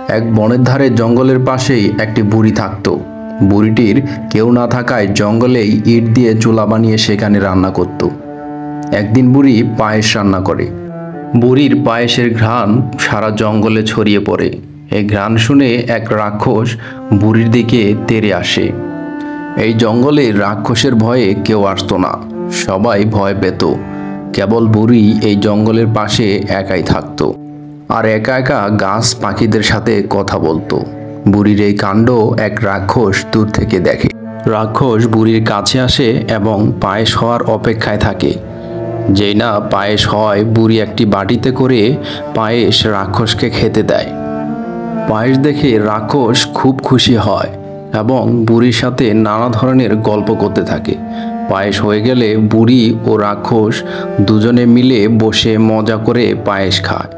এক বনের ধারে জঙ্গলের পাশেই একটি বুড়ি থাকতো। বুড়িটির কেউ না থাকায় জঙ্গলেই ইট দিয়ে চুলা বানিয়ে সেখানে রান্না করত। একদিন বুড়ি পায়েস রান্না করে। বুড়ির পায়েসের ঘ্রাণ সারা জঙ্গলে ছড়িয়ে পড়ে। এই ঘ্রাণ শুনে এক রাক্ষস বুড়ির দিকে তেড়ে আসে। এই জঙ্গলে রাক্ষসের ভয়ে কেউ আসতো না, সবাই ভয় পেত। কেবল বুড়ি এই জঙ্গলের পাশে একাই থাকতো, আর একা একা গাছ পাখিদের সাথে কথা বলতো। বুড়ির এই কাণ্ড এক রাক্ষস দূর থেকে দেখে। রাক্ষস বুড়ির কাছে আসে এবং পায়েস হওয়ার অপেক্ষায় থাকে। যেই না পায়েস হয়, বুড়ি একটি বাটিতে করে পায়েস রাক্ষসকে খেতে দেয়। পায়েস দেখে রাক্ষস খুব খুশি হয় এবং বুড়ির সাথে নানা ধরনের গল্প করতে থাকে। পায়েস হয়ে গেলে বুড়ি ও রাক্ষস দুজনে মিলে বসে মজা করে পায়েস খায়।